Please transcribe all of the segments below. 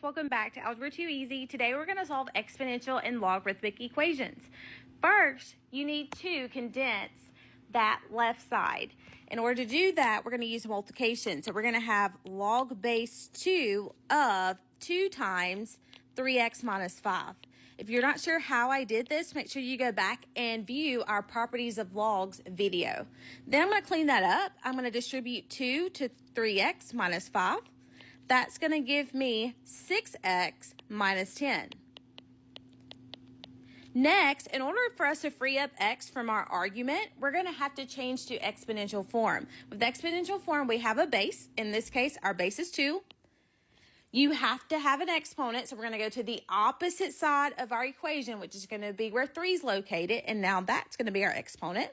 welcome back to Algebra 2 Easy. Today we're going to solve exponential and logarithmic equations. First, you need to condense that left side. In order to do that, we're going to use multiplication. So we're going to have log base 2 of 2 times 3x minus 5. If you're not sure how I did this, make sure you go back and view our properties of logs video. Then I'm going to clean that up. I'm going to distribute 2 to 3x minus 5. That's going to give me 6x minus 10. Next, in order for us to free up x from our argument, we're going to have to change to exponential form. With exponential form, we have a base. In this case, our base is 2. You have to have an exponent, so we're going to go to the opposite side of our equation, which is going to be where 3 is located, and now that's going to be our exponent.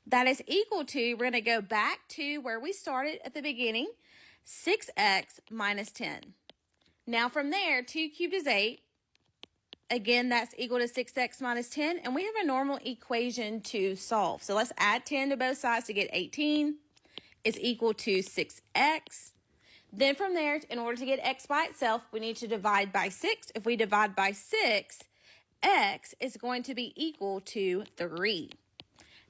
That is equal to, we're going to go back to where we started at the beginning, 6x minus 10. Now from there, 2 cubed is 8. Again, that's equal to 6x minus 10, and we have a normal equation to solve. So let's add 10 to both sides to get 18 is equal to 6x. Then from there, in order to get x by itself, we need to divide by 6. If we divide by 6, x is going to be equal to 3.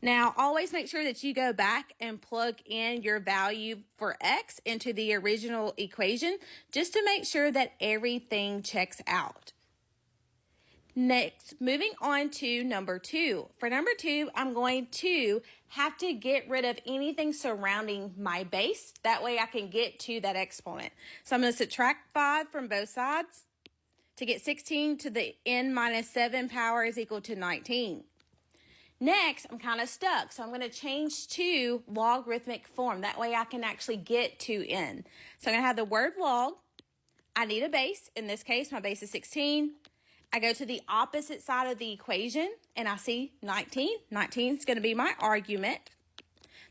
Now, always make sure that you go back and plug in your value for x into the original equation just to make sure that everything checks out. Next, moving on to number 2. For number 2, I'm going to have to get rid of anything surrounding my base. That way I can get to that exponent. So I'm going to subtract 5 from both sides to get 16 to the n minus 7 power is equal to 19. Next, I'm kind of stuck, so I'm going to change to logarithmic form. That way I can actually get to n. So I'm going to have the word log. I need a base. In this case, my base is 16. I go to the opposite side of the equation, and I see 19. 19 is going to be my argument.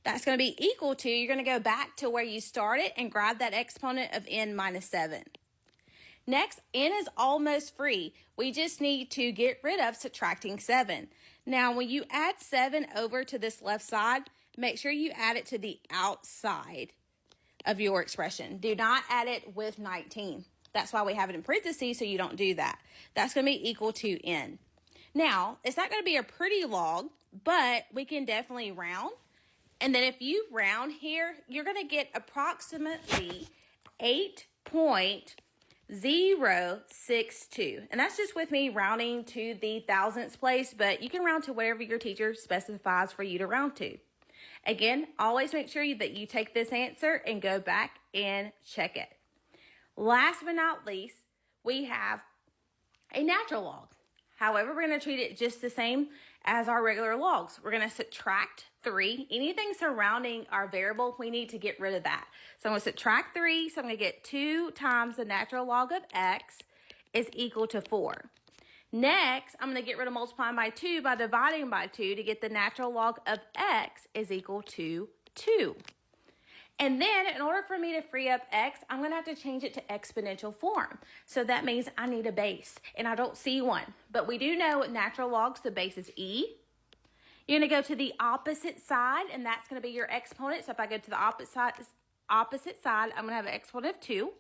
That's going to be equal to, you're going to go back to where you started and grab that exponent of n minus 7. Next, n is almost free. We just need to get rid of subtracting 7. Now, when you add 7 over to this left side, make sure you add it to the outside of your expression. Do not add it with 19. That's why we have it in parentheses, so you don't do that. That's going to be equal to n. Now, it's not going to be a pretty log, but we can definitely round. And then if you round here, you're going to get approximately 8.062. And that's just with me rounding to the thousandths place, but you can round to whatever your teacher specifies for you to round to. Again, always make sure that you take this answer and go back and check it. Last but not least, we have a natural log. However, we're going to treat it just the same as our regular logs. We're going to subtract 3. Anything surrounding our variable, we need to get rid of that. So I'm going to subtract 3. So I'm going to get 2 times the natural log of x is equal to 4. Next, I'm going to get rid of multiplying by 2 by dividing by 2 to get the natural log of x is equal to 2. And then, in order for me to free up x, I'm going to have to change it to exponential form. So that means I need a base, and I don't see one. But we do know with natural logs, the base is e. You're going to go to the opposite side, and that's going to be your exponent. So if I go to the opposite side, I'm going to have an exponent of 2.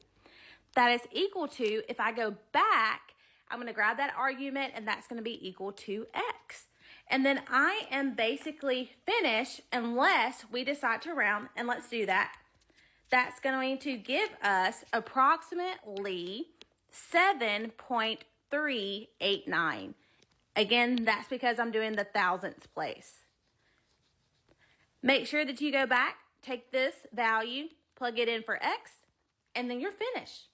That is equal to, if I go back, I'm going to grab that argument, and that's going to be equal to x. And then I am basically finished unless we decide to round, and let's do that. That's going to give us approximately 7.389. Again, that's because I'm doing the thousandths place. Make sure that you go back, take this value, plug it in for x, and then you're finished.